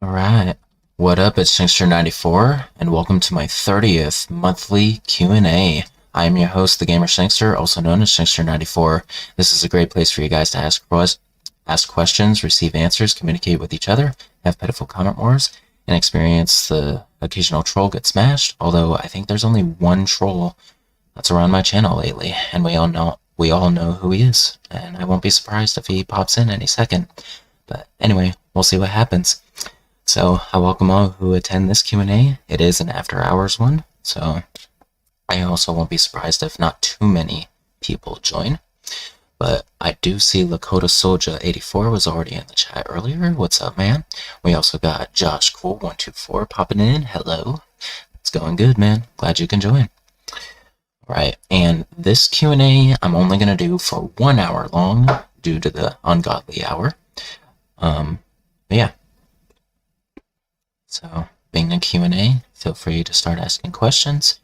Alright, what up, it's Shankster94, and welcome to my 30th monthly Q&A. I am your host, the Gamer Shankster, also known as Shankster94. This is a great place for you guys to ask questions, receive answers, communicate with each other, have pitiful comment wars, and experience the occasional troll get smashed, although I think there's only one troll that's around my channel lately, and we all know who he is, and I won't be surprised if he pops in any second. But anyway, we'll see what happens. So I welcome all who attend this Q&A. It is an after-hours one, so I also won't be surprised if not too many people join. But I do see Lakota Soldier 84 was already in the chat earlier. What's up, man? We also got Josh Cool 124 popping in. Hello. It's going good, man. Glad you can join. Right, and this Q&A I'm only going to do for 1 hour long due to the ungodly hour. Yeah. So, being a Q&A, feel free to start asking questions,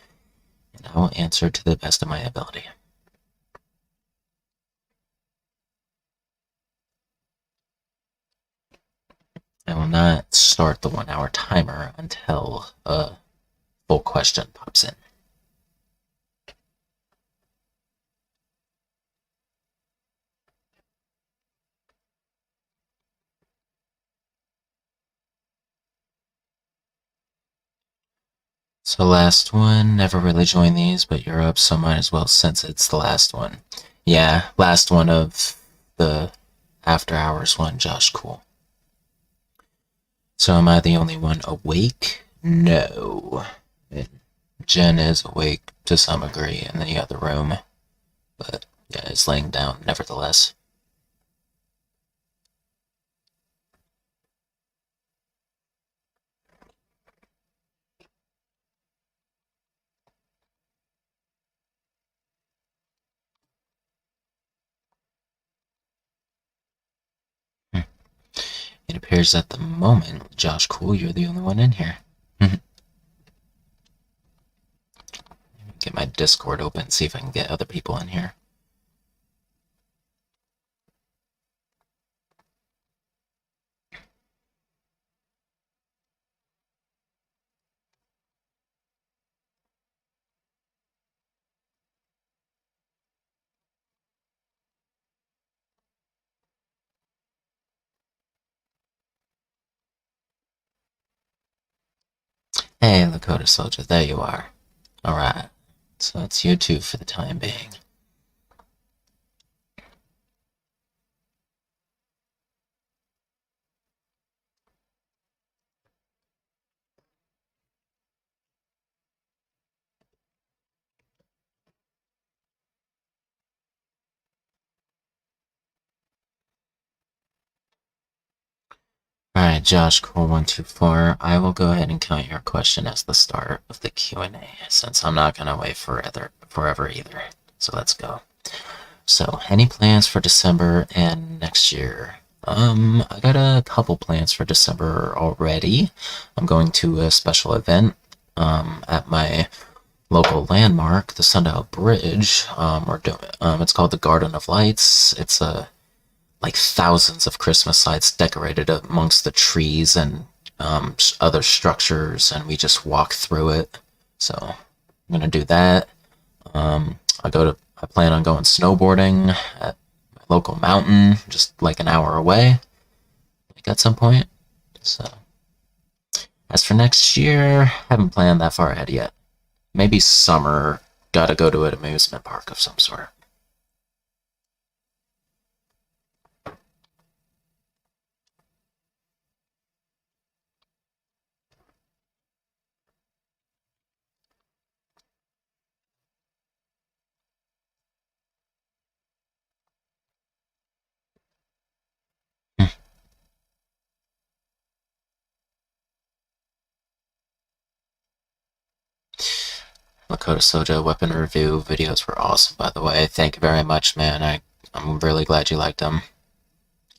and I will answer to the best of my ability. I will not start the 1 hour timer until a full question pops in. So last one, never really joined these, but you're up, so might as well since it's the last one. Yeah, last one of the after hours one, Josh Cool. So am I the only one awake? No. Jen is awake to some degree in the other room, but yeah, is laying down nevertheless. It appears at the moment, Josh Cool, you're the only one in here. Get my Discord open, see if I can get other people in here. Hey, Lakota Soldier, there you are. Alright, so it's you two for the time being. Alright, Josh Core124, I will go ahead and count your question as the start of the Q&A, since I'm not gonna wait forever either. So let's go. So, any plans for December and next year? I got a couple plans for December already. I'm going to a special event, at my local landmark, the Sundial Bridge. It's called the Garden of Lights. It's like thousands of Christmas lights decorated amongst the trees and other structures, and we just walk through it. So I'm gonna do that. I plan on going snowboarding at my local mountain, just like an hour away, like at some point. So as for next year, haven't planned that far ahead yet. Maybe summer, gotta go to an amusement park of some sort. Lakota Soja weapon review videos were awesome, by the way. Thank you very much, man. I'm really glad you liked them.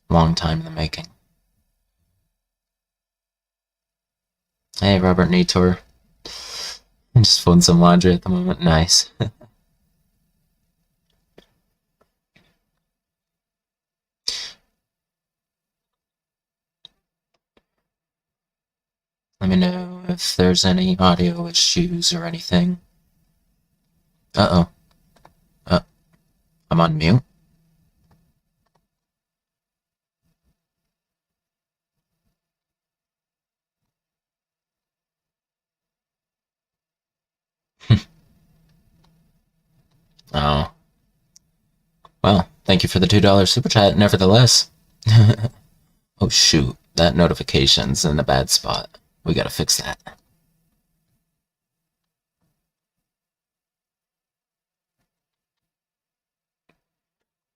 Long time in the making. Hey, Robert Nitor. I'm just folding some laundry at the moment. Nice. me know if there's any audio issues or anything. Uh-oh. I'm on mute. Oh. Well, thank you for the $2 super chat, nevertheless. Oh shoot, that notification's in a bad spot. We gotta fix that.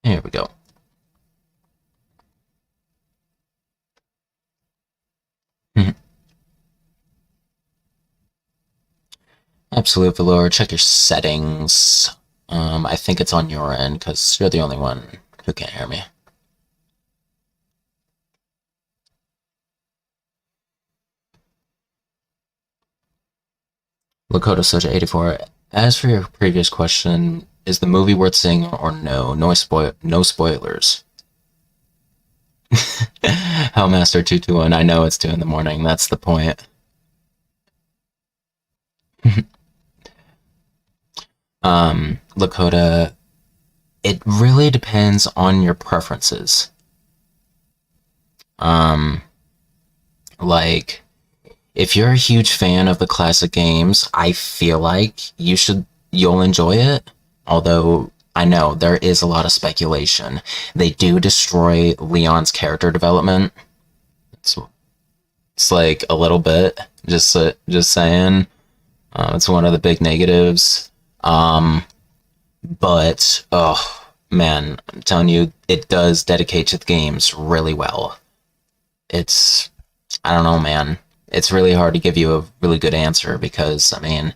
Here we go. Absolute Velour, check your settings. I think it's on your end, because you're the only one who can't hear me. Lakota Soja 84. As for your previous question, is the movie worth seeing or no? No spoilers. Hellmaster 221. I know it's 2 in the morning. That's the point. Lakota, it really depends on your preferences. Like, if you're a huge fan of the classic games, I feel like you'll enjoy it. Although I know there is a lot of speculation. They do destroy Leon's character development. It's, it's like a little bit. Just saying. It's one of the big negatives. But oh man, I'm telling you, it does dedicate to the games really well. It's I don't know, man. It's really hard to give you a really good answer because I mean,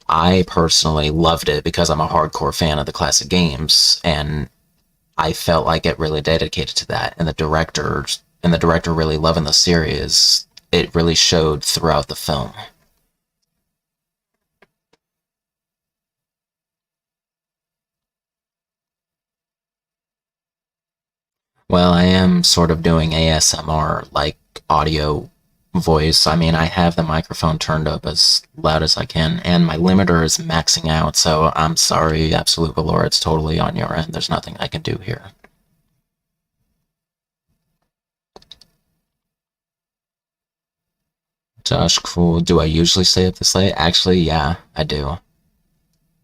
I personally loved it because I'm a hardcore fan of the classic games, and I felt like it really dedicated to that. And the director really loving the series, it really showed throughout the film. Well, I am sort of doing ASMR, like audio voice. I mean, I have the microphone turned up as loud as I can, and my limiter is maxing out, so I'm sorry, Absolute Valor, it's totally on your end. There's nothing I can do here. Josh, cool. Do I usually stay up this late? Actually, yeah, I do.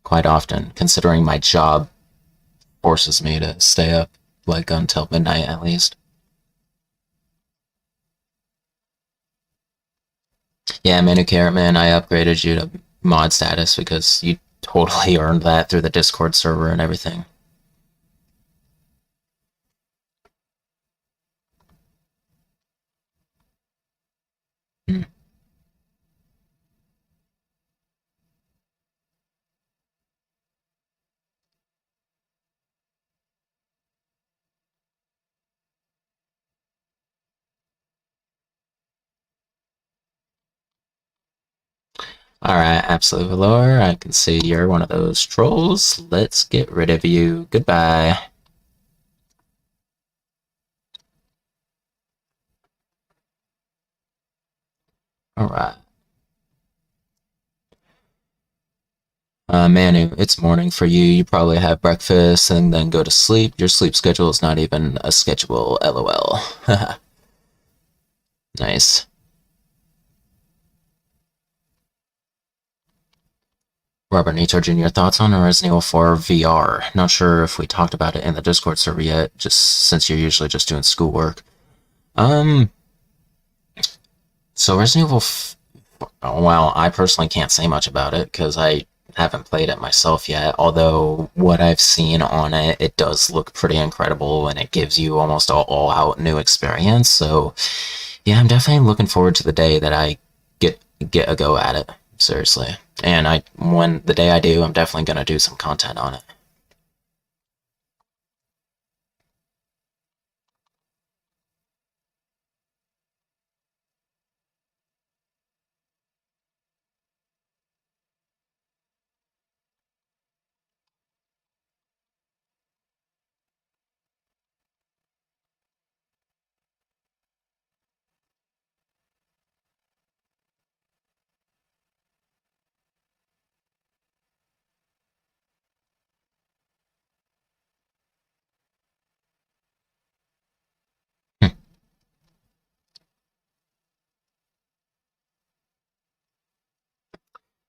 Quite often, considering my job forces me to stay up, like, until midnight at least. Yeah, Manu Carrot Man, I upgraded you to mod status because you totally earned that through the Discord server and everything. Hmm. Alright, Absolute Valor, I can see you're one of those trolls. Let's get rid of you. Goodbye. Alright. Manu, it's morning for you. You probably have breakfast and then go to sleep. Your sleep schedule is not even a schedule, lol. Nice. Robert Nato Jr., thoughts on Resident Evil 4 VR? Not sure if we talked about it in the Discord server yet, just since you're usually just doing schoolwork. Um, so Resident Evil, well, I personally can't say much about it because I haven't played it myself yet. Although what I've seen on it, it does look pretty incredible and it gives you almost an all-out new experience. So yeah, I'm definitely looking forward to the day that I get a go at it. Seriously, and when the day I do, I'm definitely gonna do some content on it.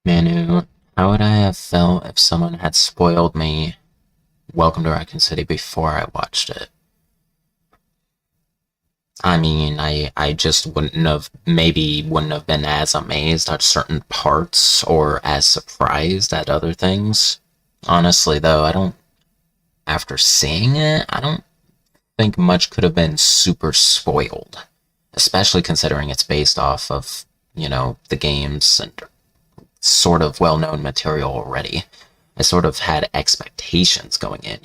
Manu, how would I have felt if someone had spoiled me Welcome to Raccoon City before I watched it? I mean, I just wouldn't have been as amazed at certain parts or as surprised at other things. Honestly, though, after seeing it, I don't think much could have been super spoiled, especially considering it's based off of, the games and sort of well known material already. I sort of had expectations going in.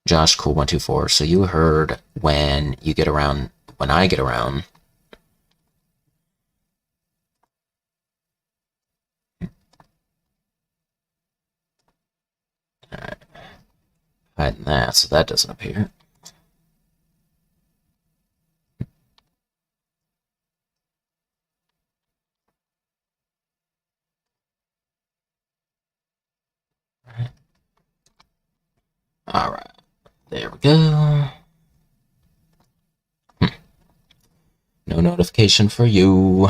Josh Cool 124. So you heard when I get around. Alright, hiding that so that doesn't appear. Alright, there we go. No notification for you.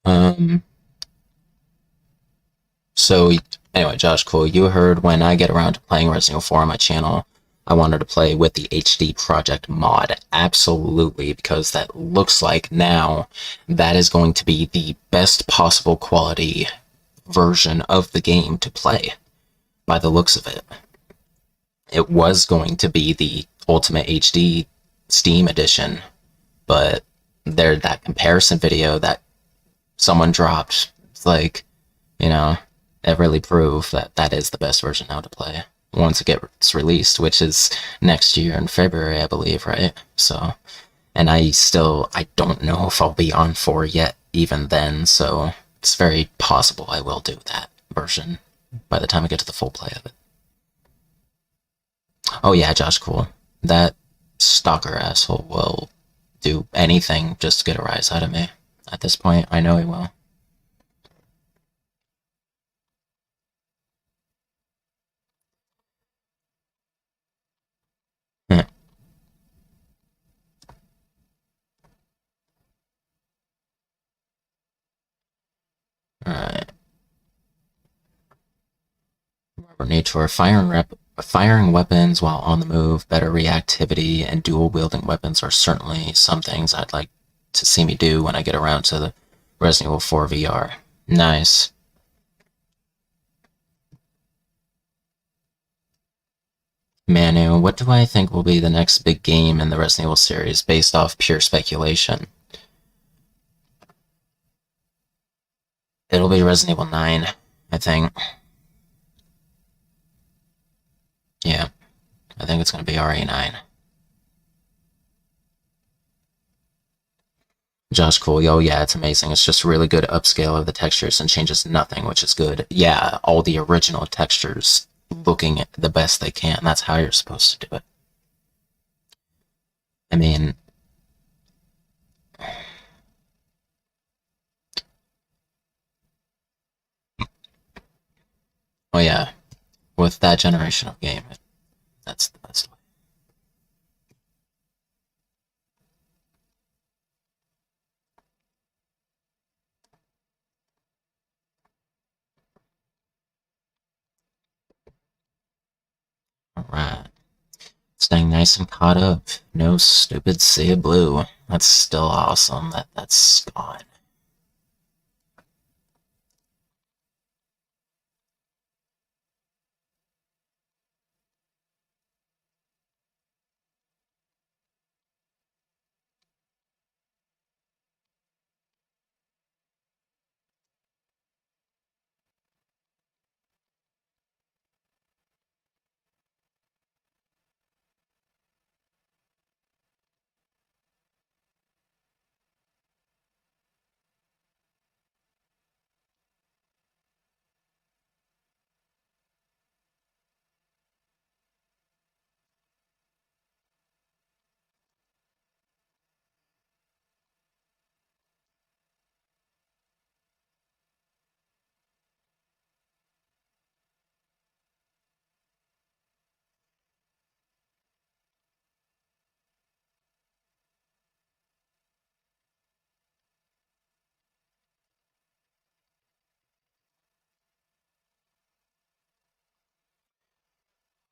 Um, so anyway, Josh Cool, you heard when I get around to playing Resident Evil 4 on my channel, I wanted to play with the HD Project mod. Absolutely, because that looks like now that is going to be the best possible quality version of the game to play by the looks of it. It was going to be the Ultimate HD Steam edition, but that comparison video that someone dropped, it's like, you know, it really proved that that is the best version now to play once it gets released, which is next year in February, I believe, right? So, and I don't know if I'll be on 4 yet, even then, so it's very possible I will do that version by the time I get to the full play of it. Oh yeah, Josh Cool. That stalker asshole will do anything just to get a rise out of me. At this point, I know he will. Alright. Remember nature, firing weapons while on the move, better reactivity, and dual wielding weapons are certainly some things I'd like to see me do when I get around to the Resident Evil 4 VR. Nice. Manu, what do I think will be the next big game in the Resident Evil series based off pure speculation? It'll be Resident Evil 9, I think. Yeah, I think it's going to be RE9. Josh Cool, yo, yeah, it's amazing. It's just really good upscale of the textures and changes nothing, which is good. Yeah, all the original textures looking the best they can. That's how you're supposed to do it. I mean, oh yeah, with that generation of game, that's the best way. Alright. Staying nice and caught up. No stupid sea of blue. That's still awesome. That's gone.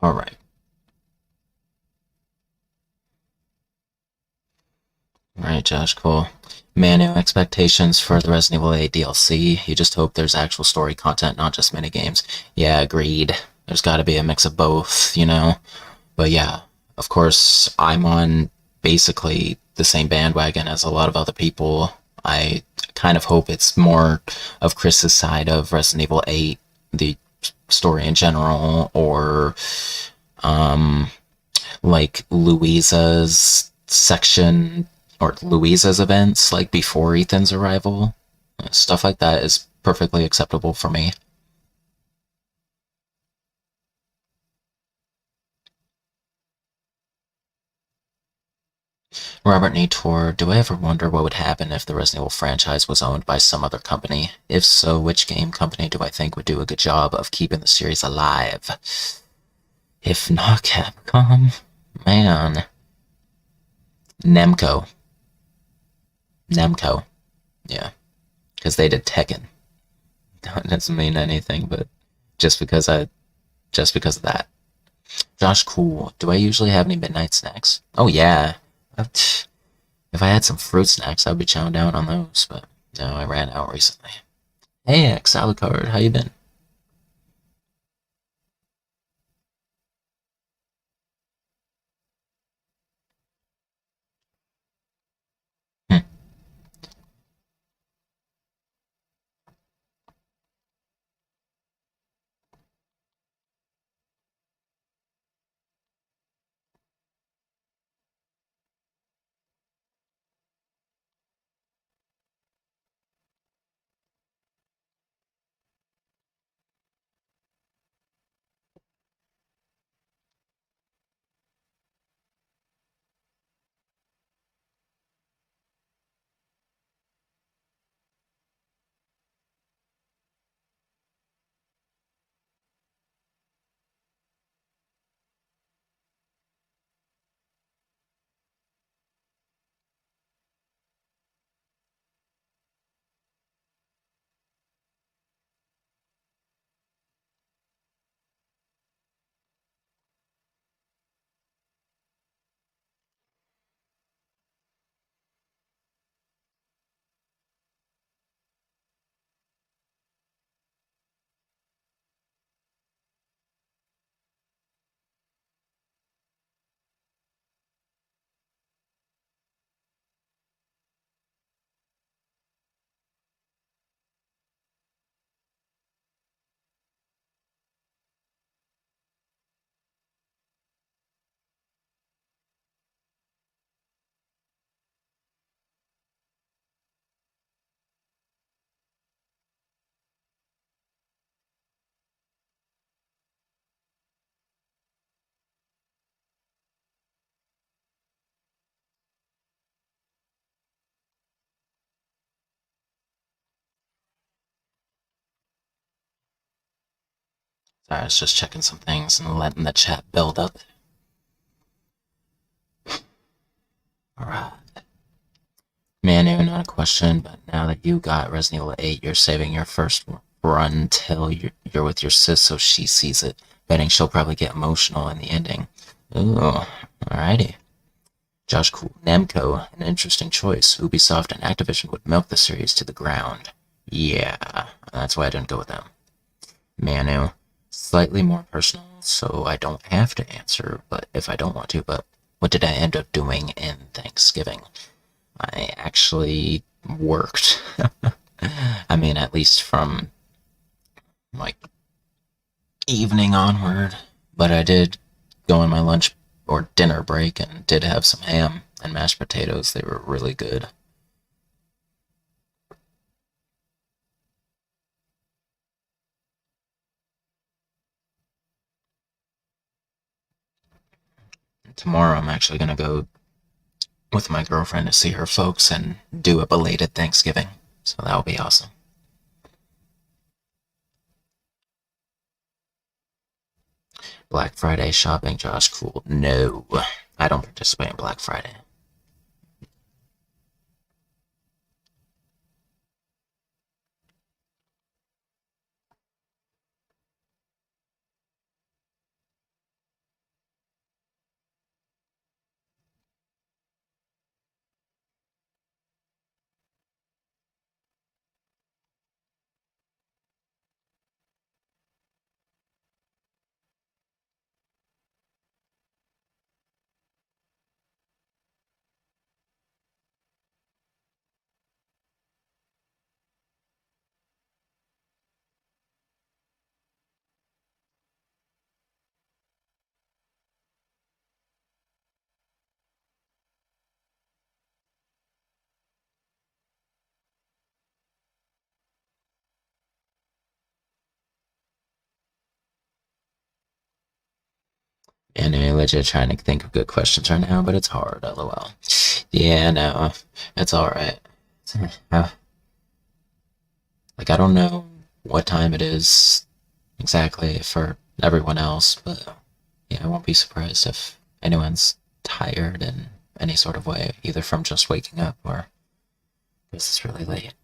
Alright. Alright, Josh, cool. Manu, expectations for the Resident Evil 8 DLC. You just hope there's actual story content, not just minigames. Yeah, agreed. There's gotta be a mix of both, you know? But yeah, of course, I'm on basically the same bandwagon as a lot of other people. I kind of hope it's more of Chris's side of Resident Evil 8, the story in general, or like Louisa's section or Louisa's events, like before Ethan's arrival. Stuff like that is perfectly acceptable for me. Robert Nitor, do I ever wonder what would happen if the Resident Evil franchise was owned by some other company? If so, which game company do I think would do a good job of keeping the series alive? If not Capcom, man. Nemco. Nemco. Yeah. Because they did Tekken. That doesn't mean anything, but just because I just because of that. Josh, cool. Do I usually have any midnight snacks? Oh yeah. If I had some fruit snacks, I'd be chowing down on those, but no, I ran out recently. Hey, X Alucard, how you been? Hmm. Sorry, I was just checking some things and letting the chat build up. Alright. Manu, not a question, but now that you got Resident Evil 8, you're saving your first run till you're with your sis so she sees it. Betting she'll probably get emotional in the ending. Ooh, alrighty. Josh Cool, Namco, an interesting choice. Ubisoft and Activision would milk the series to the ground. Yeah, that's why I didn't go with them. Manu, slightly more personal, so I don't have to answer, but if I don't want to, but what did I end up doing in Thanksgiving? I actually worked. I mean, at least from like evening onward, but I did go on my lunch or dinner break and did have some ham and mashed potatoes. They were really good. Tomorrow I'm actually gonna go with my girlfriend to see her folks and do a belated Thanksgiving. So that'll be awesome. Black Friday shopping, Josh, cool. No, I don't participate in Black Friday. legit trying to think of good questions right now, but it's hard, lol. Yeah, no, it's alright. Like, I don't know what time it is exactly for everyone else, but yeah, I won't be surprised if anyone's tired in any sort of way, either from just waking up or because it's really late.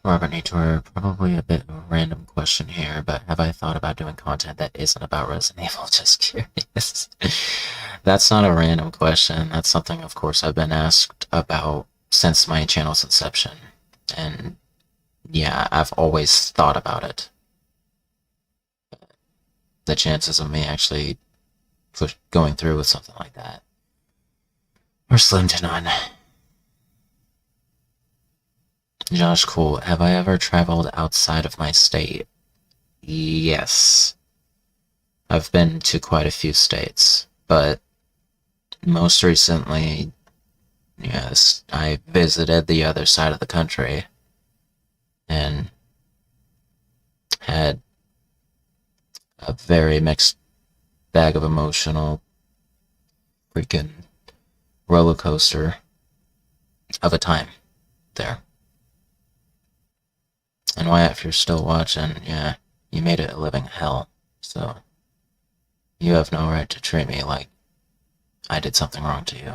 Robert Nator, probably a bit of a random question here, but have I thought about doing content that isn't about Resident Evil? Just curious. That's not a random question. That's something, of course, I've been asked about since my channel's inception. And yeah, I've always thought about it. The chances of me actually going through with something like that are slim to none. Josh Cool, have I ever traveled outside of my state? Yes. I've been to quite a few states, but most recently, yes, I visited the other side of the country and had a very mixed bag of emotional freaking roller coaster of a time there. And Wyatt, if you're still watching, yeah, you made it a living hell, so you have no right to treat me like I did something wrong to you.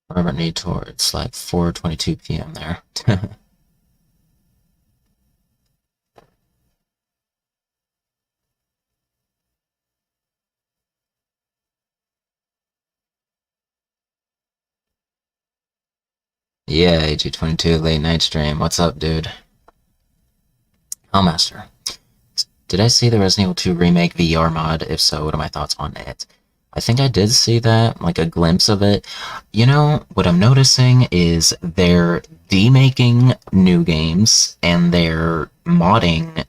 Robert Nitor, it's like 4:22 p.m. there. Yeah, AG22 late night stream. What's up, dude? Hellmaster. Did I see the Resident Evil 2 remake VR mod? If so, what are my thoughts on it? I think I did see that, like a glimpse of it. You know, what I'm noticing is they're demaking new games and they're modding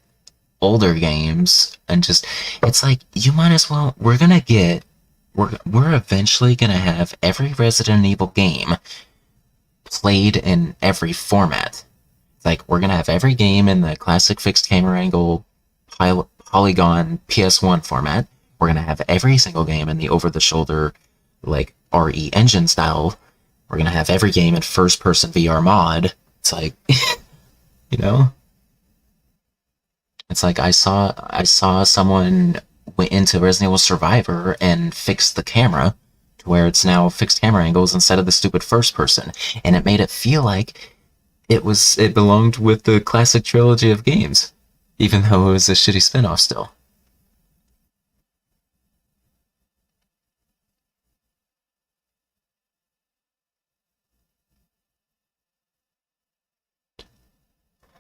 older games and just, it's like, you might as well, we're eventually gonna have every Resident Evil game played in every format. Like, we're gonna have every game in the classic fixed camera angle polygon PS1 format. We're gonna have every single game in the over-the-shoulder, like, RE engine style. We're gonna have every game in first-person VR mod. It's like, you know? It's like I saw someone went into Resident Evil Survivor and fixed the camera to where it's now fixed camera angles instead of the stupid first person, and it made it feel like it belonged with the classic trilogy of games, even though it was a shitty spin-off still.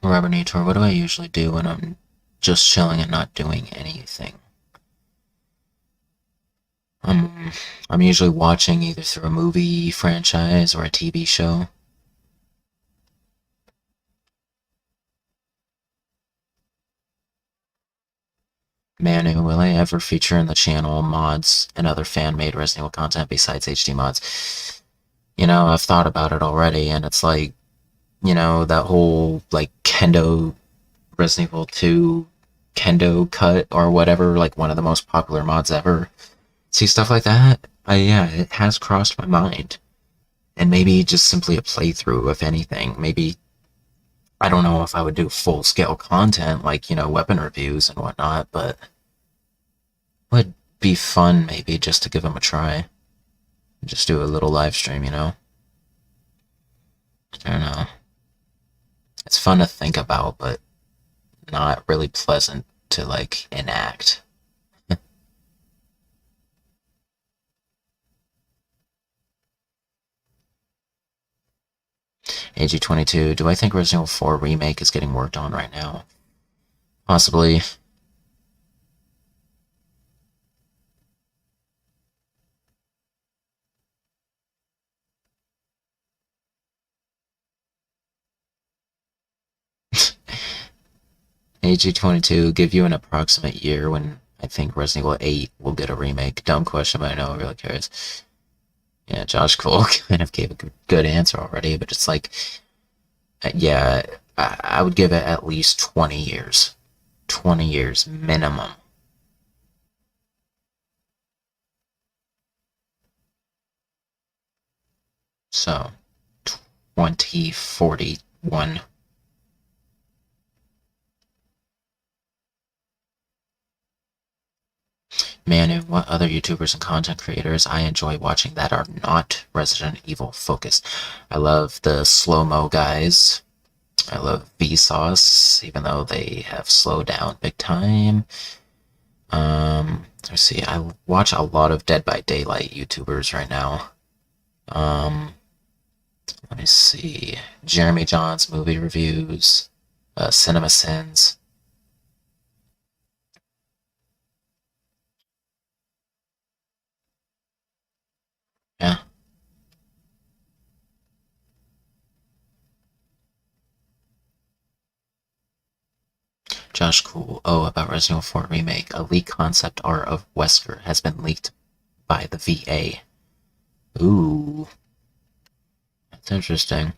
Robert Nator, what do I usually do when I'm just chilling and not doing anything? I'm usually watching either through a movie franchise or a TV show. Manu, will I ever feature in the channel mods and other fan-made Resident Evil content besides HD mods? You know, I've thought about it already, and it's like, you know, that whole, like, Kendo Resident Evil 2 Kendo cut or whatever, like, one of the most popular mods ever. See, stuff like that, yeah, it has crossed my mind. And maybe just simply a playthrough, if anything. Maybe, I don't know if I would do full-scale content, like, you know, weapon reviews and whatnot, but would be fun, maybe, just to give them a try. Just do a little live stream, you know? I don't know. It's fun to think about, but not really pleasant to, like, enact. AG22, do I think Resident Evil 4 Remake is getting worked on right now? Possibly. AG22, give you an approximate year when I think Resident Evil 8 will get a remake. Dumb question, but I know, really curious. Yeah, Josh Cole kind of gave a good answer already, but it's like, yeah, I would give it at least 20 years. 20 years minimum. So, 2041. Man, what other YouTubers and content creators I enjoy watching that are not Resident Evil focused? I love the slow-mo guys. I love Vsauce, even though they have slowed down big time. Let's see, I watch a lot of Dead by Daylight YouTubers right now. Let me see. Jeremy John's movie reviews, Cinema Sins. Yeah. Josh Cool. Oh, about Resident Evil 4 Remake. A leaked concept art of Wesker has been leaked by the VA. Ooh. That's interesting.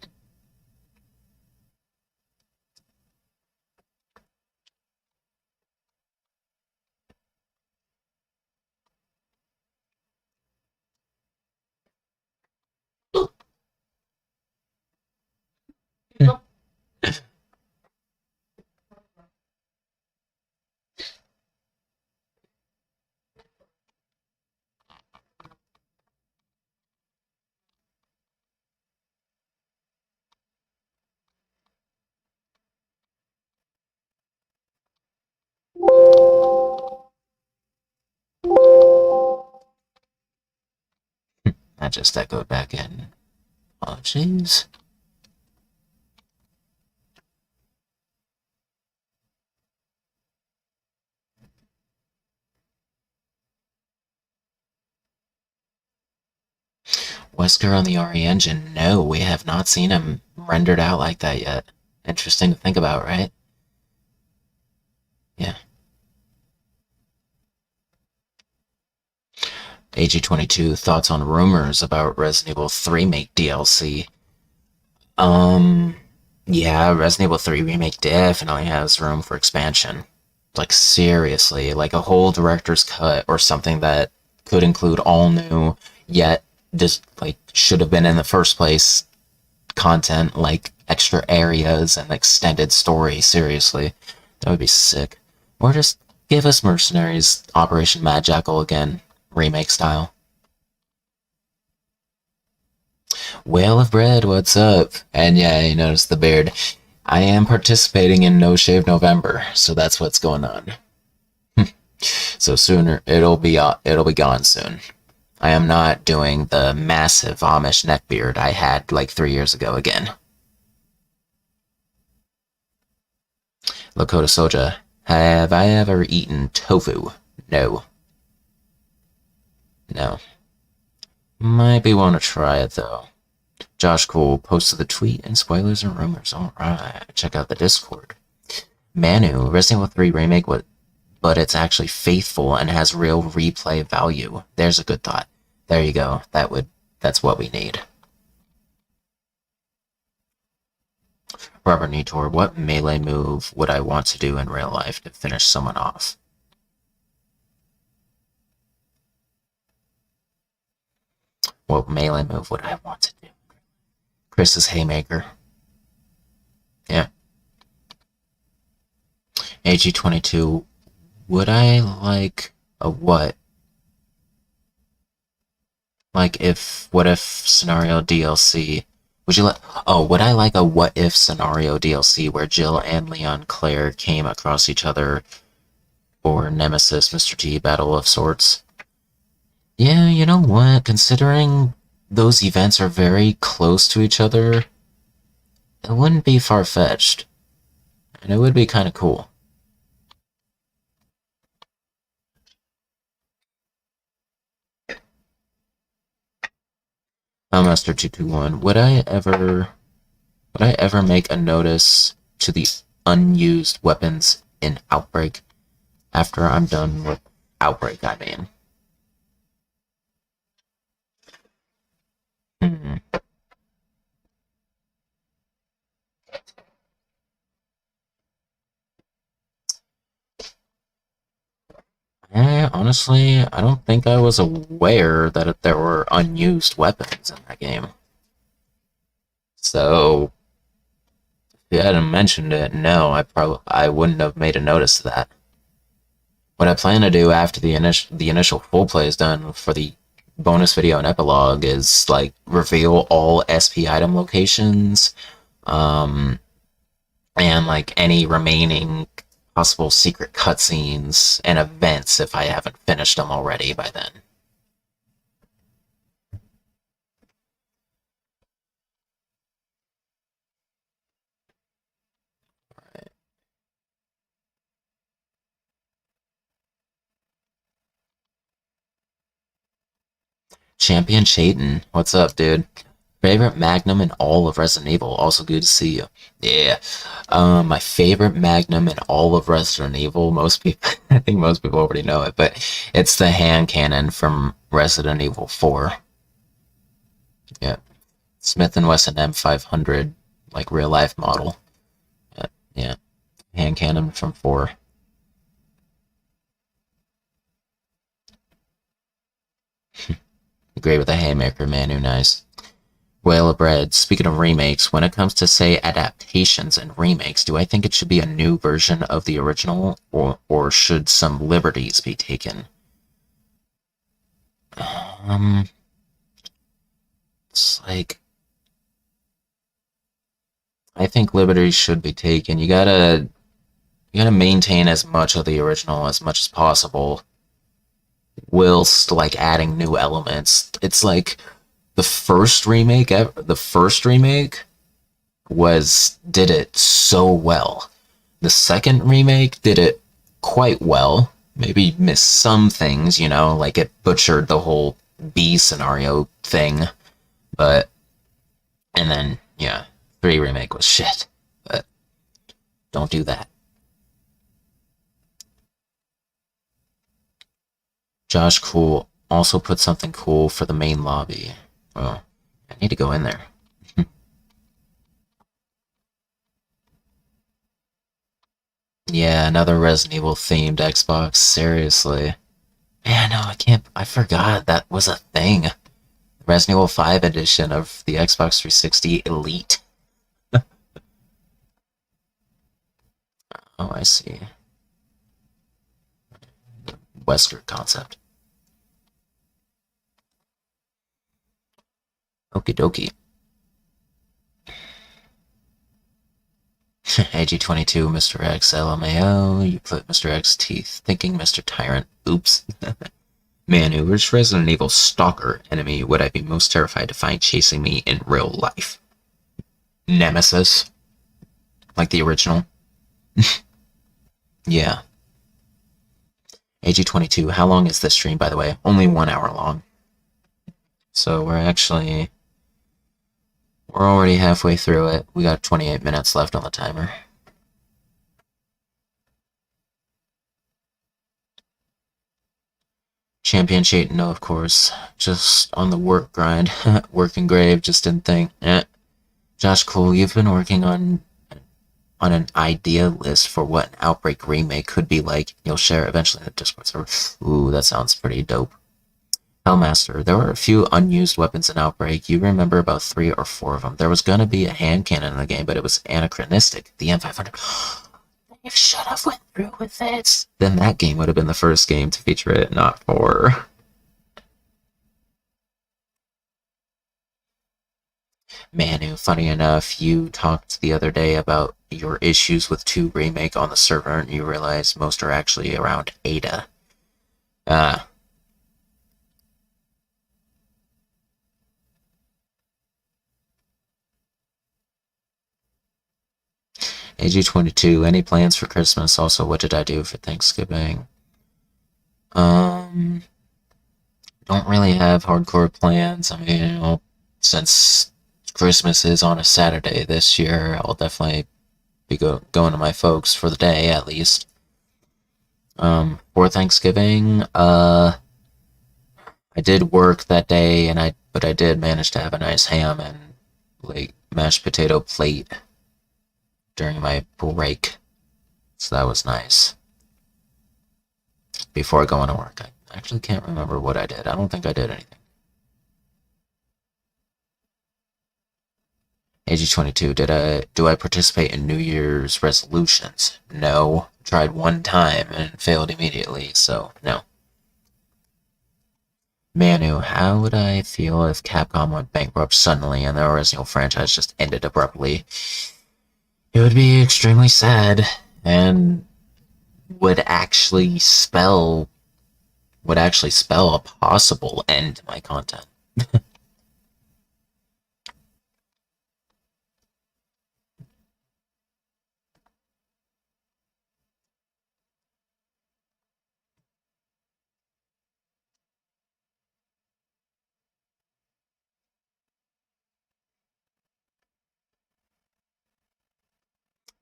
I just echoed back in. Apologies. Wesker on the RE engine? No, we have not seen him rendered out like that yet. Interesting to think about, right? Yeah. AG22, thoughts on rumors about Resident Evil 3 Remake DLC? Yeah, Resident Evil 3 Remake definitely has room for expansion. Like, seriously, like a whole director's cut or something that could include all new, yet just, like, should have been in the first place content, like extra areas and extended story, seriously. That would be sick. Or just give us Mercenaries Operation Mad Jackal again, remake style. Whale of Bread, what's up? And yeah, you notice the beard. I am participating in No Shave November, so that's what's going on. So sooner it'll be gone soon. I am not doing the massive Amish neckbeard I had like 3 years ago again. Lakota Soja, have I ever eaten tofu? No. No. Might be want to try it though. Josh Cole posted the tweet and spoilers and rumors. Alright, check out the Discord. Manu, Resident Evil 3 Remake, but it's actually faithful and has real replay value. There's a good thought. There you go. That's what we need. Robert Nitor, what melee move would I want to do in real life to finish someone off? What melee move would I want to do? Chris's Haymaker. Yeah. AG22, would I like a what? Like what if scenario DLC? Would you would I like a what if scenario DLC where Jill and Leon Claire came across each other, or Nemesis Mr. T battle of sorts? Yeah, you know what? Considering those events are very close to each other, it wouldn't be far-fetched. And it would be kind of cool. Master221, would I ever make a notice to the unused weapons in Outbreak. After I'm done with Outbreak, I mean. Hmm. Honestly, I don't think I was aware that there were unused weapons in that game. So, if you hadn't mentioned it, no, I wouldn't have made a notice of that. What I plan to do after the initial full play is done for the bonus video and epilogue is like reveal all SP item locations, um, and like any remaining possible secret cutscenes and events if I haven't finished them already by then. Champion Chayton, what's up, dude? Favorite Magnum in all of Resident Evil. Also good to see you. Yeah. My favorite Magnum in all of Resident Evil. Most people, I think most people already know it, but it's the hand cannon from Resident Evil 4. Yeah. Smith & Wesson M500, like real life model. Yeah. Hand cannon from 4. Great with a haymaker, man. Who nice. Whale of Bread. Speaking of remakes, when it comes to, say, adaptations and remakes, do I think it should be a new version of the original, or should some liberties be taken? It's like, I think liberties should be taken. You gotta maintain as much of the original as much as possible, whilst like adding new elements. It's like the first remake did it so well. The second remake did it quite well. Maybe missed some things, like it butchered the whole B scenario thing. But and then yeah, 3 remake was shit. But don't do that. Josh Cool also put something cool for the main lobby. Well, I need to go in there. Yeah, another Resident Evil themed Xbox. Seriously. Man, no, I can't. I forgot that was a thing. Resident Evil 5 edition of the Xbox 360 Elite. Oh, I see. Wesker concept. Okie dokie. AG22, Mr. X, LMAO. You put Mr. X teeth, thinking Mr. Tyrant. Oops. Manu, which Resident Evil stalker enemy would I be most terrified to find chasing me in real life? Nemesis. Like the original. Yeah. AG22, how long is this stream, by the way? Only 1 hour long. So we're already halfway through it. We got 28 minutes left on the timer. Champion Chayton, no, of course. Just on the work grind. Working grave, just didn't think. Josh Cool, you've been working on an idea list for what an Outbreak remake could be like. You'll share it eventually in the Discord server. Ooh, that sounds pretty dope. Hellmaster, there were a few unused weapons in Outbreak. You remember about 3 or 4 of them. There was gonna be a hand cannon in the game, but it was anachronistic. The M500. You should have went through with it. Then that game would have been the first game to feature it, not 4. Manu, funny enough, you talked the other day about your issues with 2 Remake on the server, and you realize most are actually around Ada. AG22, any plans for Christmas? Also, what did I do for Thanksgiving? Don't really have hardcore plans. I mean, since Christmas is on a Saturday this year, I'll definitely be going to my folks for the day, at least. For Thanksgiving, I did work that day, but I did manage to have a nice ham and like mashed potato plate during my break, so that was nice. Before going to work, I actually can't remember what I did. I don't think I did anything. Age 22. Do I participate in New Year's resolutions? No. Tried one time and failed immediately, so no. Manu, how would I feel if Capcom went bankrupt suddenly and the original franchise just ended abruptly? It would be extremely sad and would actually spell a possible end to my content.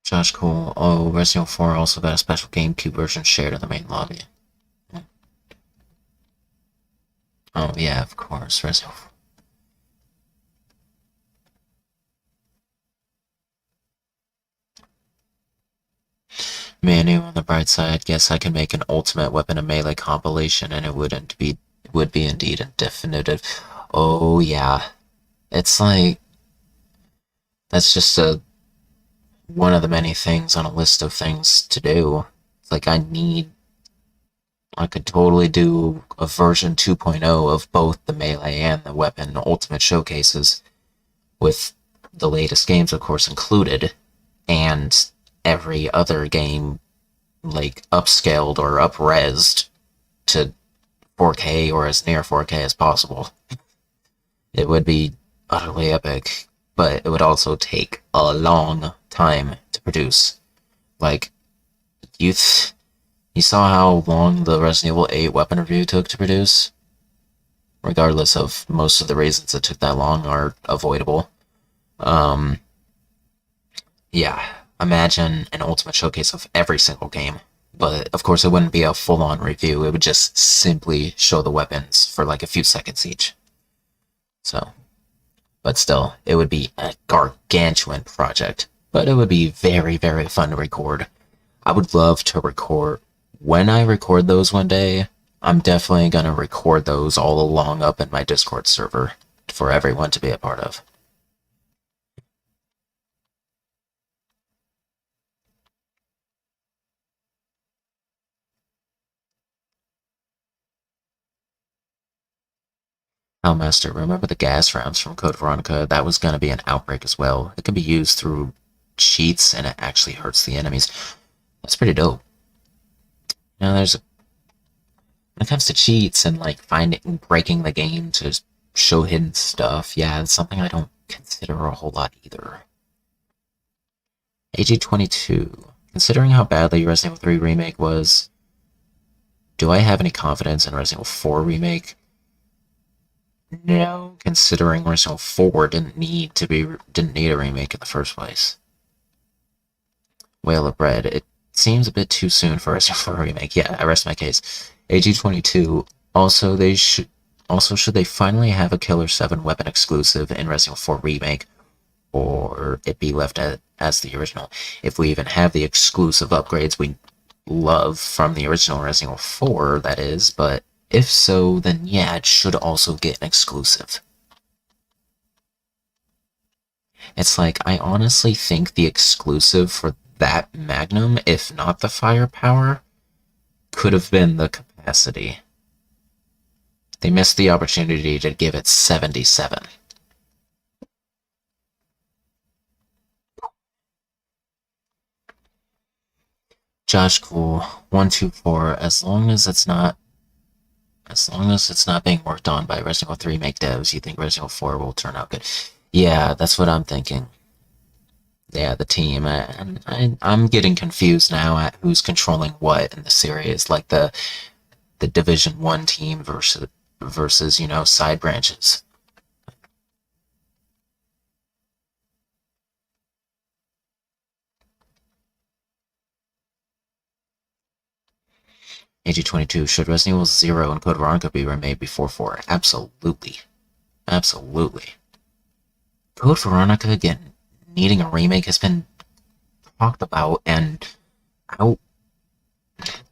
Josh Cool. Oh, Resident Evil 4 also got a special GameCube version shared in the main lobby. Oh yeah, of course, Resident Evil. Manu, on the bright side, guess I can make an ultimate weapon of melee compilation and it would be indeed a definitive. Oh yeah. It's like that's just a one of the many things on a list of things to do. It's like I could totally do a version 2.0 of both the melee and the weapon ultimate showcases with the latest games of course included and every other game like upscaled or upresed to 4K or as near 4K as possible. It would be utterly epic, but it would also take a long time to produce. Like, you you saw how long the Resident Evil 8 weapon review took to produce? Regardless of most of the reasons it took that long are avoidable. Um, yeah, imagine an ultimate showcase of every single game. But of course, it wouldn't be a full on review, it would just simply show the weapons for like a few seconds each. So, but still, it would be a gargantuan project. But it would be very, very fun to record. I would love to record. When I record those one day, I'm definitely going to record those all along up in my Discord server for everyone to be a part of. Master, remember the gas rounds from Code Veronica? That was going to be an outbreak as well. It can be used through cheats and it actually hurts the enemies. That's pretty dope. You know, when it comes to cheats and like finding breaking the game to show hidden stuff, yeah, it's something I don't consider a whole lot either. AG22. Considering how badly Resident Evil 3 Remake was, do I have any confidence in Resident Evil 4 Remake? No, considering Resident Evil 4 didn't need a remake in the first place. Whale of Bread. It seems a bit too soon for Resident Evil 4 Remake. Yeah, I rest my case. AG22. Also, should they finally have a Killer 7 weapon exclusive in Resident Evil 4 Remake, or it be left as the original? If we even have the exclusive upgrades we love from the original Resident Evil 4, that is, but if so, then yeah, it should also get an exclusive. It's like, I honestly think the exclusive for that Magnum, if not the firepower, could have been the capacity. They missed the opportunity to give it 77. Josh Cool, 124, as long as it's not being worked on by Resident Evil 3 make devs, you think Resident Evil 4 will turn out good? Yeah, that's what I'm thinking. Yeah, the team. I'm getting confused now at who's controlling what in the series, like the Division 1 team versus side branches. AG22, should Resident Evil 0 and Code Veronica be remade before 4? Absolutely. Absolutely. Code Veronica, again, needing a remake has been talked about and out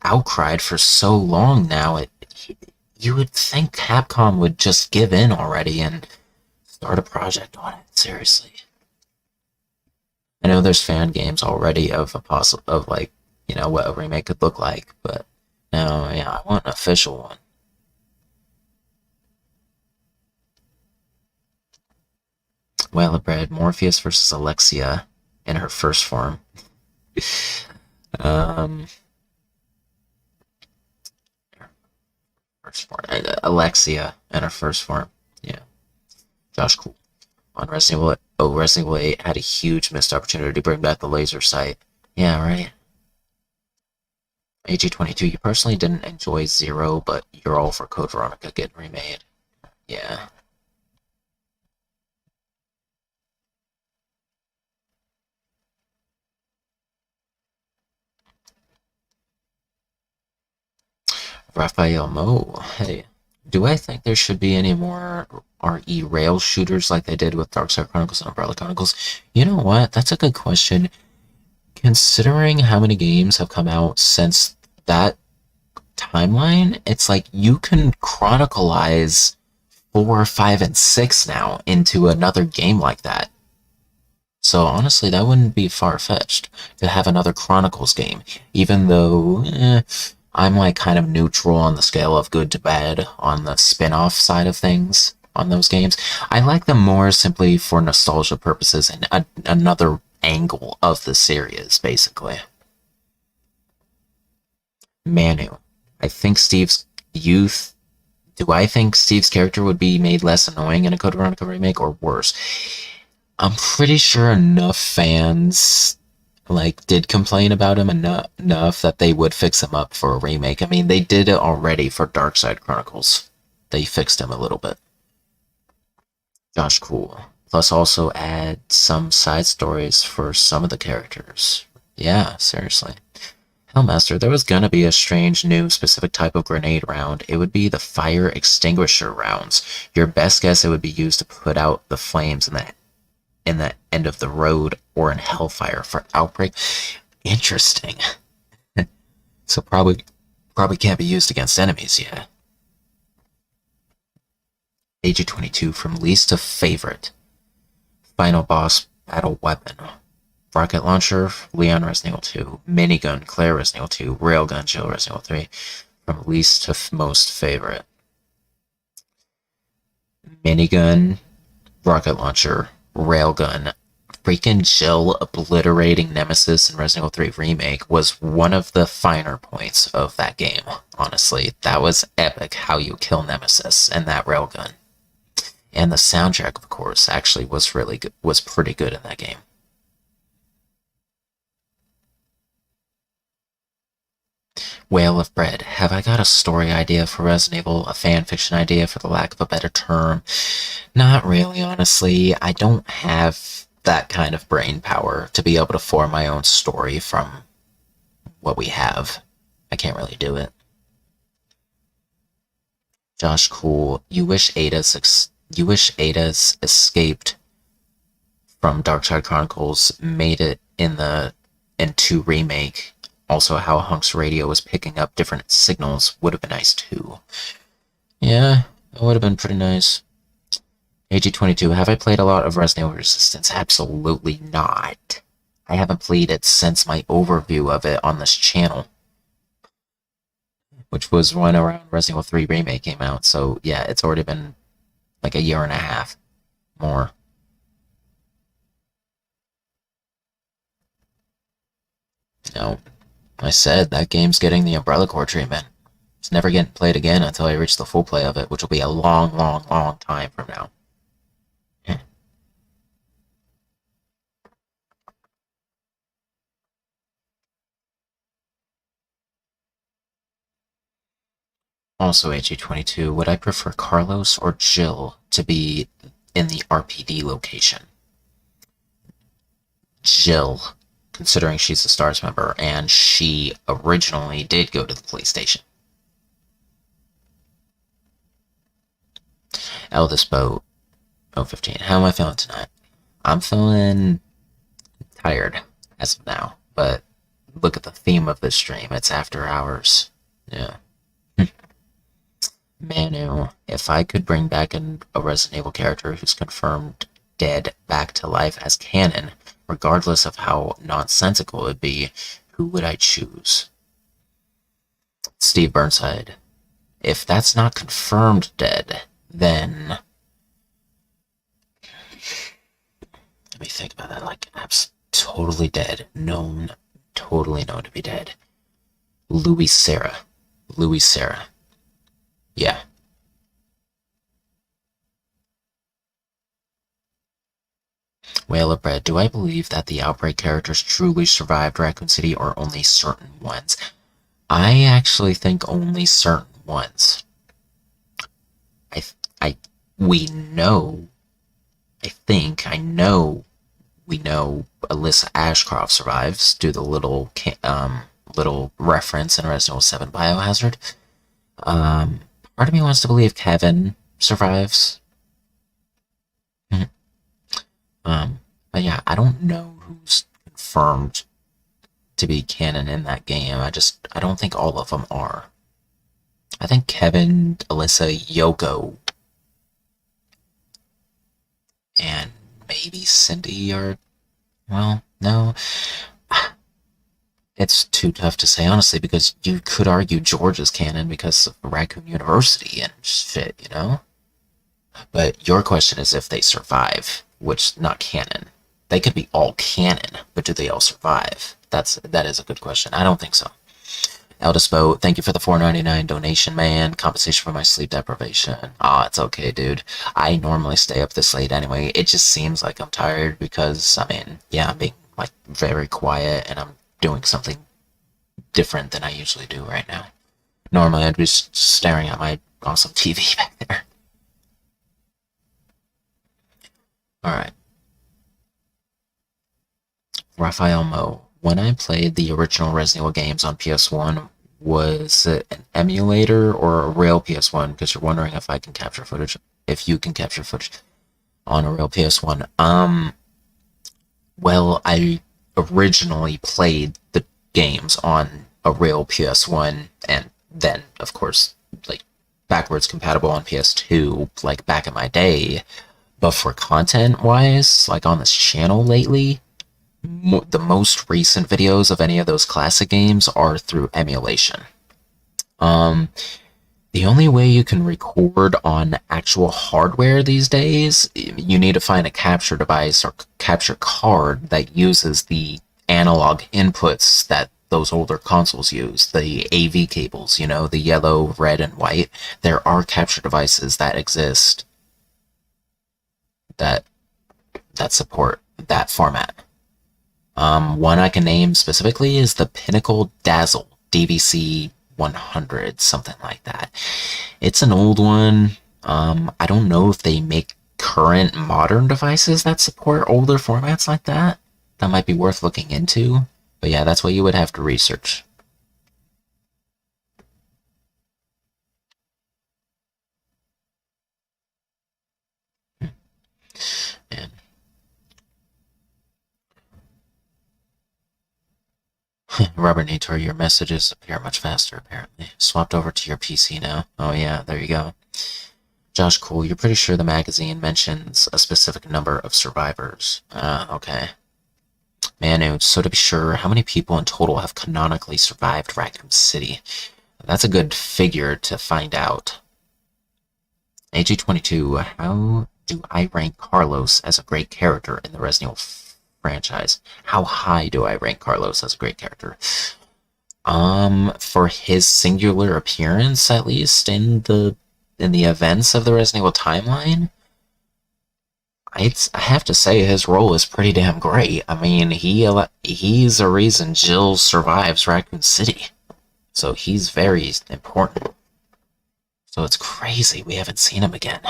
outcried for so long now. You would think Capcom would just give in already and start a project on it. Seriously. I know there's fan games already of like, you know, what a remake could look like, but no, yeah, I want an official one. Well, Bread, Morpheus versus Alexia in her first form. um, first form. Alexia in her first form. Yeah. Josh Cool. On Resident Evil, Resident Evil 8 had a huge missed opportunity to bring back the laser sight. Yeah, right. AG22, you personally didn't enjoy Zero, but you're all for Code Veronica getting remade. Yeah. Raphael Mo, hey. Do I think there should be any more RE rail shooters like they did with Darkside Chronicles and Umbrella Chronicles? You know what? That's a good question. Considering how many games have come out since that timeline, it's like you can chronicleize 4, 5, and 6 now into another game like that. So honestly, that wouldn't be far-fetched to have another Chronicles game, even though I'm like kind of neutral on the scale of good to bad on the spin-off side of things on those games. I like them more simply for nostalgia purposes and another angle of the series, basically. Manu. I think Steve's youth. Do I think Steve's character would be made less annoying in a Code Veronica remake or worse? I'm pretty sure enough fans like did complain about him enough that they would fix him up for a remake. I mean, they did it already for Darkside Chronicles. They fixed him a little bit. Josh Cool. Plus also add some side stories for some of the characters. Yeah, seriously. Hellmaster, there was gonna be a strange new specific type of grenade round. It would be the fire extinguisher rounds. Your best guess it would be used to put out the flames in the end of the road or in Hellfire for Outbreak. Interesting. So probably can't be used against enemies, yeah. AG22 from least to favorite. Final boss battle weapon. Rocket launcher, Leon Resident Evil 2. Minigun, Claire Resident Evil 2. Railgun, Jill Resident Evil 3. From least to most favorite. Minigun, rocket launcher, railgun. Freaking Jill obliterating Nemesis in Resident Evil 3 Remake was one of the finer points of that game, honestly. That was epic how you kill Nemesis and that railgun. And the soundtrack, of course, actually was really good, was pretty good in that game. Whale of Bread. Have I got a story idea for Resident Evil? A fanfiction idea, for the lack of a better term? Not really, honestly. I don't have that kind of brain power to be able to form my own story from what we have. I can't really do it. Josh Cool, you wish Ada's escaped from Darkside Chronicles made it in 2 remake. Also, how Hunk's radio was picking up different signals would have been nice too. Yeah, it would have been pretty nice. AG22, have I played a lot of Resident Evil Resistance? Absolutely not. I haven't played it since my overview of it on this channel, which was when around Resident Evil 3 Remake came out, so yeah, it's already been like a year and a half more. No, I said that game's getting the Umbrella Corps treatment. It's never getting played again until I reach the full play of it, which will be a long, long, long time from now. Also, AG22, would I prefer Carlos or Jill to be in the RPD location? Jill, considering she's a STARS member, and she originally did go to the police station. Eldest Boat 015. How am I feeling tonight? I'm feeling tired as of now, but look at the theme of this stream. It's after hours. Yeah. Manu, if I could bring back a Resident Evil character who's confirmed dead back to life as canon, regardless of how nonsensical it would be, who would I choose? Steve Burnside. If that's not confirmed dead, then... Let me think about that. Like, totally dead. Totally known to be dead. Louis Serra. Yeah. Whale of Bread. Do I believe that the Outbreak characters truly survived Raccoon City or only certain ones? I actually think only certain ones. We know Alyssa Ashcroft survives due to the little reference in Resident Evil 7 Biohazard. Part of me wants to believe Kevin survives. But yeah, I don't know who's confirmed to be canon in that game. I don't think all of them are. I think Kevin, Alyssa, Yoko, and maybe Cindy are... Well, no. It's too tough to say, honestly, because you could argue George is canon because of Raccoon University and shit, you know? But your question is if they survive, which, not canon. They could be all canon, but do they all survive? That is a good question. I don't think so. Eldest Boat, thank you for the $4.99 donation, man. Compensation for my sleep deprivation. It's okay, dude. I normally stay up this late anyway. It just seems like I'm tired because, I mean, yeah, I'm being, like, very quiet and I'm doing something different than I usually do right now. Normally, I'd be staring at my awesome TV back there. Alright. Raphael Mo. When I played the original Resident Evil games on PS1, was it an emulator or a real PS1? Because you're wondering if I can capture footage, if you can capture footage on a real PS1. Well, I originally played the games on a real PS1, and then, of course, like, backwards compatible on PS2, like, back in my day. But for content-wise, like, on this channel lately, the most recent videos of any of those classic games are through emulation. The only way you can record on actual hardware these days, you need to find a capture device or capture card that uses the analog inputs that those older consoles use, the AV cables, you know, the yellow, red, and white. There are capture devices that exist that support that format. One I can name specifically is the Pinnacle Dazzle DVC 100, something like that. It's an old one. I don't know if they make current modern devices that support older formats like that. That might be worth looking into. But yeah, that's what you would have to research. And Robert Nator, your messages appear much faster, apparently. Swapped over to your PC now. Oh yeah, there you go. Josh Cool, you're pretty sure the magazine mentions a specific number of survivors. Okay. Manu, so to be sure, how many people in total have canonically survived Raccoon City? That's a good figure to find out. AG22, how do I rank Carlos as a great character in the Resident Evil franchise? How high do I rank Carlos as a great character? For his singular appearance, at least in the events of the Resident Evil timeline, I have to say his role is pretty damn great. I mean, he's a reason Jill survives Raccoon City, so he's very important. So it's crazy we haven't seen him again.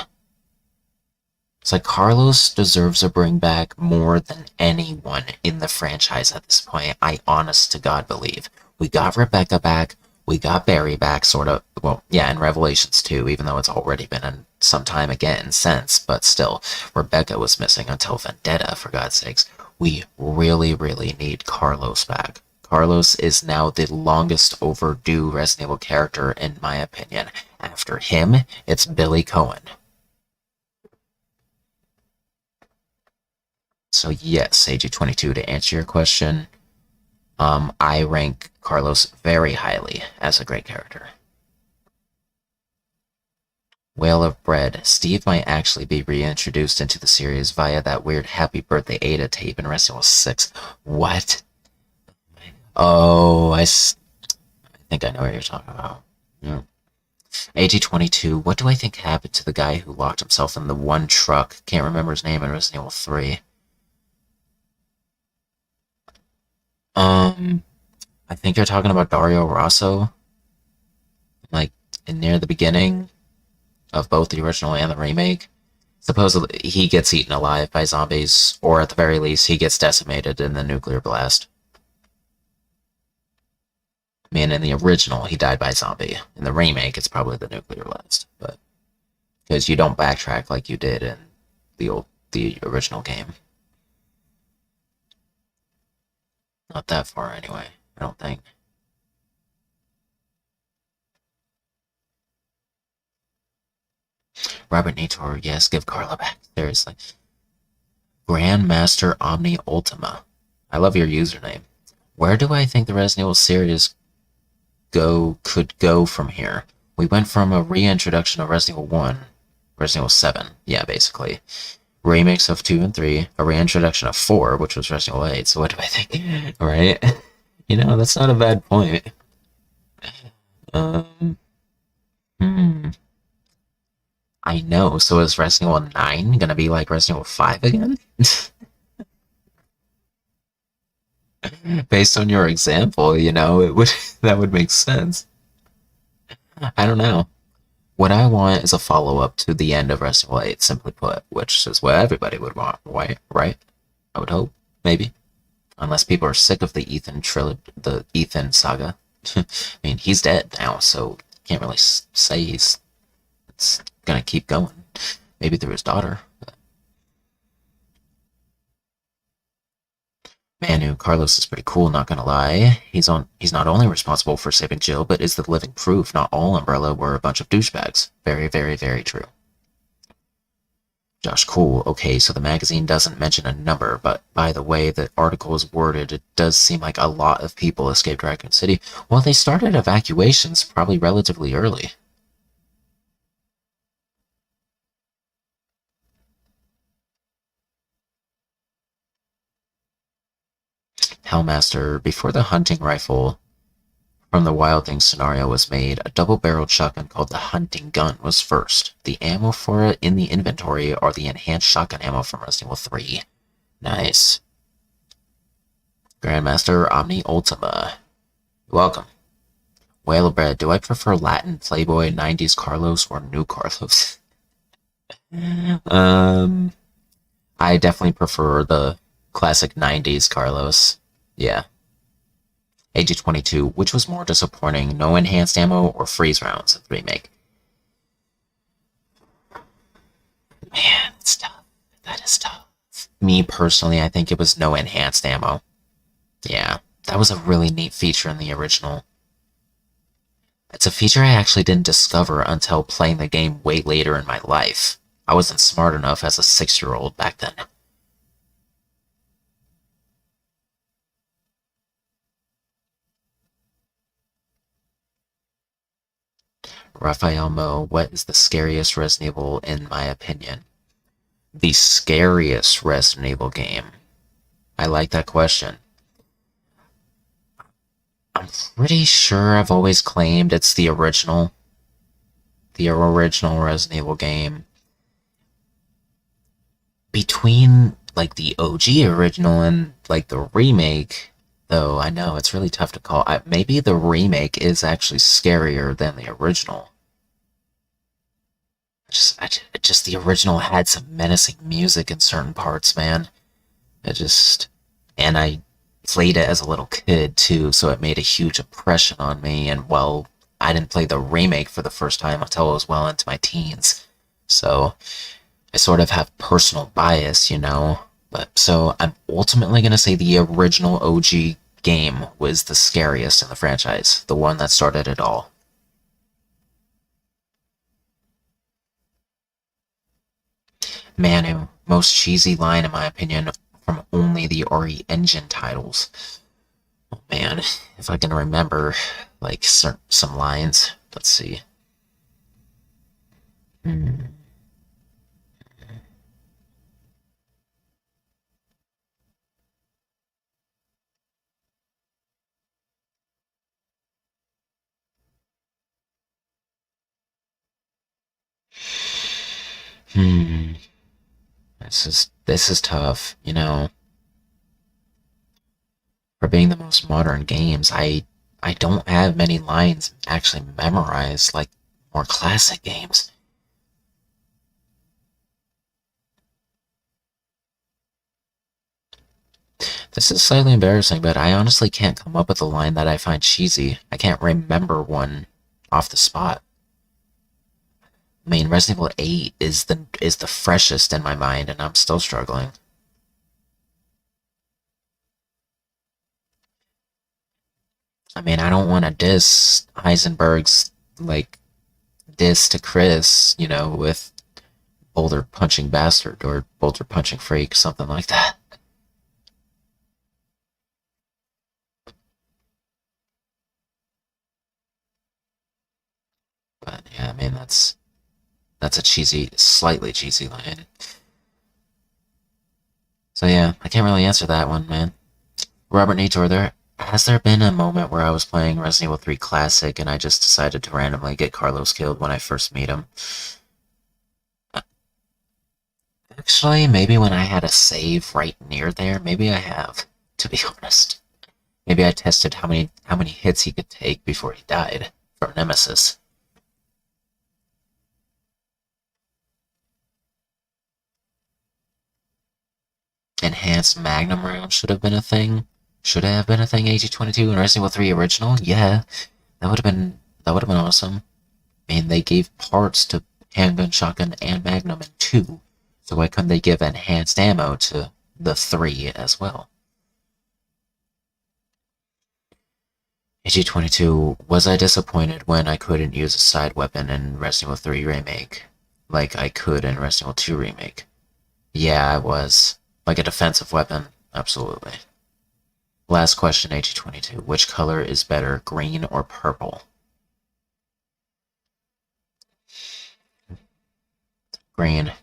It's like Carlos deserves a bring back more than anyone in the franchise at this point. I honest to God believe. We got Rebecca back. We got Barry back, sort of. Well, yeah, in Revelations 2, even though it's already been in some time again since, but still, Rebecca was missing until Vendetta, for God's sakes. We really, really need Carlos back. Carlos is now the longest overdue Resident Evil character, in my opinion. After him, it's Billy Cohen. So yes, AG22, to answer your question, I rank Carlos very highly as a great character. Whale of Bread. Steve might actually be reintroduced into the series via that weird Happy Birthday Ada tape in Resident Evil 6. What? Oh, I think I know what you're talking about. Yeah. AG22, what do I think happened to the guy who locked himself in the one truck? Can't remember his name in Resident Evil 3. I think you're talking about Dario Rosso. Like, near the beginning of both the original and the remake. Supposedly, he gets eaten alive by zombies, or at the very least, he gets decimated in the nuclear blast. I mean, in the original, he died by zombie. In the remake, it's probably the nuclear blast, but because you don't backtrack like you did in the original game. Not that far, anyway. I don't think. Robert Nator, yes, give Carla back. Seriously. Grandmaster Omni Ultima. I love your username. Where do I think the Resident Evil series could go from here? We went from a reintroduction of Resident Evil 1, Resident Evil 7, yeah, basically. Remakes of 2 and 3, a reintroduction of 4, which was Resident Evil 8, so what do I think? Right? You know, that's not a bad point. Um, hmm. I know, so is Resident Evil 9 gonna be like Resident Evil 5 again? Based on your example, you know, it would that would make sense. I don't know. What I want is a follow-up to the end of Resident Evil 8, simply put, which is what everybody would want, right? I would hope, maybe. Unless people are sick of the Ethan saga. I mean, he's dead now, so can't really say it's gonna keep going. Maybe through his daughter. Manu, Carlos is pretty cool, not gonna lie. He's not only responsible for saving Jill, but is the living proof not all Umbrella were a bunch of douchebags. Very, very, very true. Josh, cool. Okay, so the magazine doesn't mention a number, but by the way the article is worded, it does seem like a lot of people escaped Raccoon City. Well, they started evacuations probably relatively early. Hellmaster, before the hunting rifle from the Wild Things scenario was made, a double-barreled shotgun called the Hunting Gun was first. The ammo for it in the inventory are the enhanced shotgun ammo from Resident Evil 3. Nice. Grandmaster Omni Ultima. Welcome. Whale of Bread, do I prefer Latin Playboy 90s Carlos or new Carlos? I definitely prefer the classic 90s Carlos. Yeah. AG22, which was more disappointing, no enhanced ammo or freeze rounds in the remake? Man, it's tough. That is tough. Me personally, I think it was no enhanced ammo. Yeah, that was a really neat feature in the original. It's a feature I actually didn't discover until playing the game way later in my life. I wasn't smart enough as a 6-year-old back then. Raphael Mo, what is the scariest Resident Evil in my opinion? The scariest Resident Evil game. I like that question. I'm pretty sure I've always claimed it's the original. The original Resident Evil game. Between, like, the OG original and, like, the remake, though, I know, it's really tough to call. Maybe the remake is actually scarier than the original. Just the original had some menacing music in certain parts, man. And played it as a little kid too, so it made a huge impression on me. And well, I didn't play the remake for the first time until I was well into my teens. So I sort of have personal bias, you know. But so I'm ultimately gonna say the original OG game was the scariest in the franchise, the one that started it all. Manu, most cheesy line in my opinion from only the RE Engine titles. Oh man, if I can remember like some lines. Let's see. Hmm. Hmm. This is tough. You know, for being the most modern games, I don't have many lines actually memorized like more classic games. This is slightly embarrassing, but I honestly can't come up with a line that I find cheesy. I can't remember one off the spot. I mean, Resident Evil 8 is the freshest in my mind, and I'm still struggling. I mean, I don't want to diss Heisenberg's like diss to Chris, you know, with boulder punching bastard or boulder punching freak, something like that. But yeah, I mean that's a cheesy, slightly cheesy line. So yeah, I can't really answer that one, man. Robert Nator, there has there been a moment where I was playing Resident Evil 3 Classic and I just decided to randomly get Carlos killed when I first meet him? Actually, maybe when I had a save right near there, maybe I have, to be honest. Maybe I tested how many hits he could take before he died from Nemesis. Enhanced Magnum round should have been a thing. Should have been a thing. AG22 and Resident Evil 3 original. Yeah, that would have been awesome. I mean, they gave parts to handgun, shotgun, and Magnum in two, so why couldn't they give enhanced ammo to the three as well? AG22, was I disappointed when I couldn't use a side weapon in Resident Evil 3 Remake, like I could in Resident Evil 2 Remake? Yeah, I was. Like a defensive weapon, absolutely. Last question, AG22. Which color is better, green or purple? Green.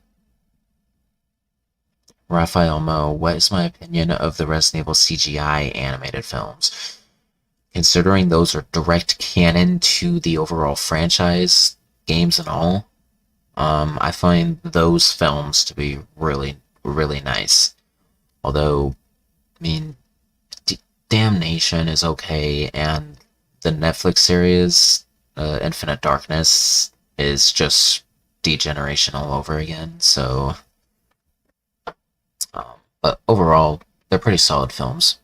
Raphael Mo, what is my opinion of the Resident Evil CGI animated films? Considering those are direct canon to the overall franchise, games and all, I find those films to be really, really nice. Although, I mean, Damnation is okay, and the Netflix series, Infinite Darkness, is just degeneration all over again. So, but overall, they're pretty solid films.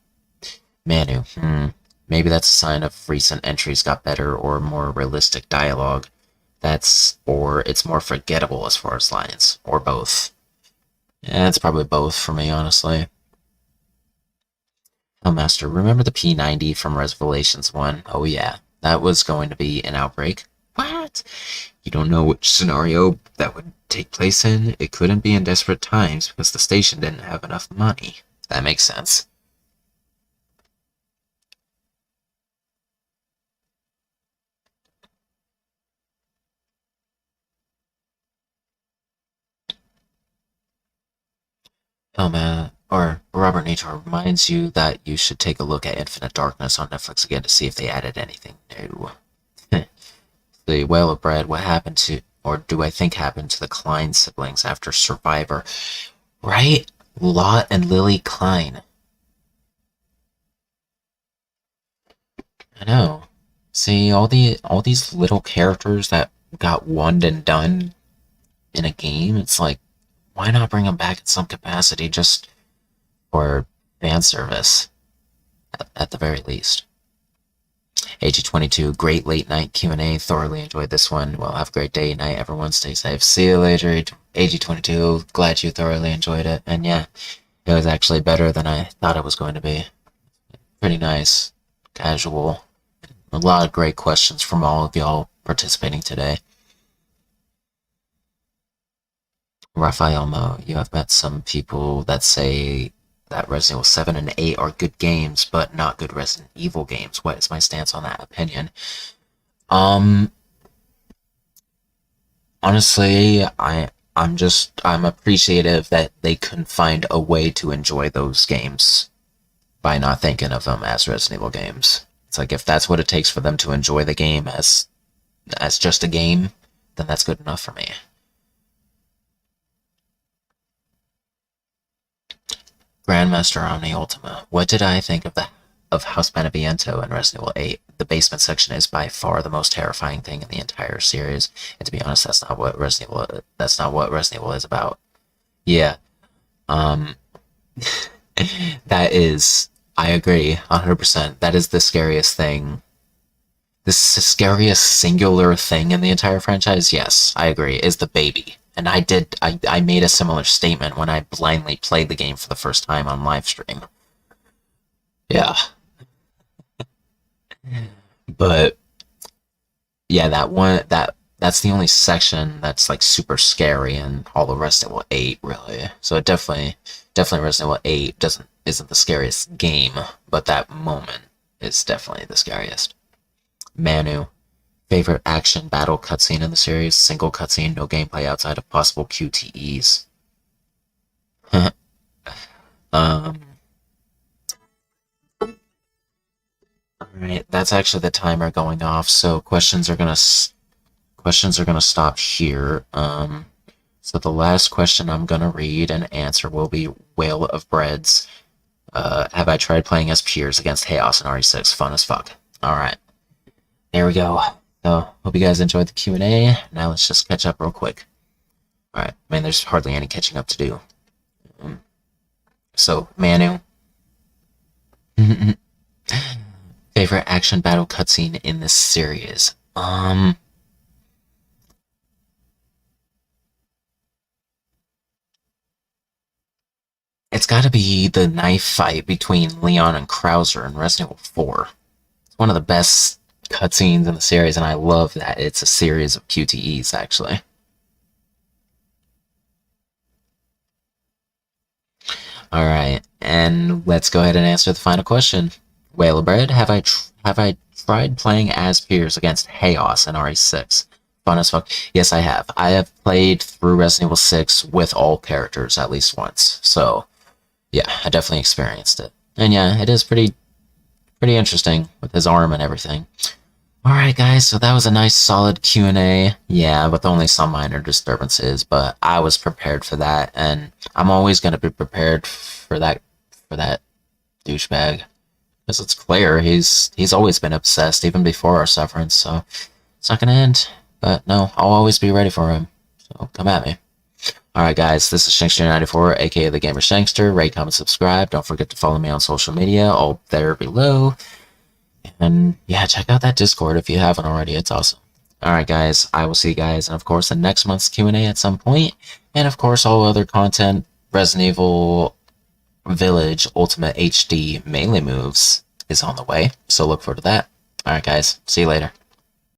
Manu, maybe that's a sign of recent entries got better or more realistic dialogue. Or it's more forgettable as far as lines, or both. Yeah, it's probably both for me, honestly. Oh, Master, remember the P90 from Revelations 1? Oh, yeah. That was going to be an outbreak. What? You don't know which scenario that would take place in? It couldn't be in desperate times because the station didn't have enough money. That makes sense. Oh, man. Or Robert Nature reminds you that you should take a look at Infinite Darkness on Netflix again to see if they added anything new. The Whale of Bread, what happened to, or do I think happened to the Klein siblings after Survivor? Right? Lot and Lily Klein. I know. See, all these little characters that got one and done in a game, it's like, why not bring them back in some capacity just for fan service? at the very least. AG22, great late night Q&A. Thoroughly enjoyed this one. Well, have a great day, night, everyone. Stay safe. See you later, AG22. Glad you thoroughly enjoyed it. And yeah, it was actually better than I thought it was going to be. Pretty nice, casual. A lot of great questions from all of y'all participating today. Raphael Mo, you have met some people that say that Resident Evil 7 and 8 are good games, but not good Resident Evil games. What is my stance on that opinion? Honestly, I'm appreciative that they couldn't find a way to enjoy those games by not thinking of them as Resident Evil games. It's like, if that's what it takes for them to enjoy the game as just a game, then that's good enough for me. Grandmaster Omni Ultima. What did I think of House Beneviento in Resident Evil 8? The basement section is by far the most terrifying thing in the entire series. And to be honest, that's not what Resident Evil is about. Yeah. That is, I agree 100%. That is the scariest thing. The scariest singular thing in the entire franchise, yes, I agree, is the baby. And I made a similar statement when I blindly played the game for the first time on live stream. Yeah. But yeah, that's the only section that's like super scary, and all the rest of Resident Evil 8 really. So it definitely Resident Evil 8 isn't the scariest game, but that moment is definitely the scariest. Manu, favorite action battle cutscene in the series? Single cutscene, no gameplay outside of possible QTEs. Alright, that's actually the timer going off, so questions are gonna stop here. So the last question I'm gonna read and answer will be Whale of Breads. Have I tried playing as peers against Chaos in RE6? Fun as fuck. Alright. There we go. So, hope you guys enjoyed the Q&A. Now let's just catch up real quick. Alright, man, there's hardly any catching up to do. So, Manu. Favorite action battle cutscene in this series? It's gotta be the knife fight between Leon and Krauser in Resident Evil 4. It's one of the best cutscenes in the series, and I love that it's a series of QTEs, actually. Alright, and let's go ahead and answer the final question. Whale of Bread, have I tried playing as peers against Chaos in RE6? Fun as fuck. Yes, I have. I have played through Resident Evil 6 with all characters at least once, so yeah, I definitely experienced it. And yeah, it is pretty interesting with his arm and everything. Alright guys, so that was a nice solid Q&A. Yeah, with only some minor disturbances, but I was prepared for that, and I'm always going to be prepared for that douchebag. Because it's clear he's always been obsessed, even before our severance, so it's not going to end. But no, I'll always be ready for him, so come at me. Alright guys, this is Shankster94, aka The Gamer Shankster. Rate, comment, subscribe. Don't forget to follow me on social media, all there below. And yeah, check out that Discord if you haven't already. It's awesome. Alright guys, I will see you guys, and of course in next month's Q&A at some point. And of course all other content, Resident Evil Village Ultimate HD melee moves is on the way. So look forward to that. Alright guys, see you later.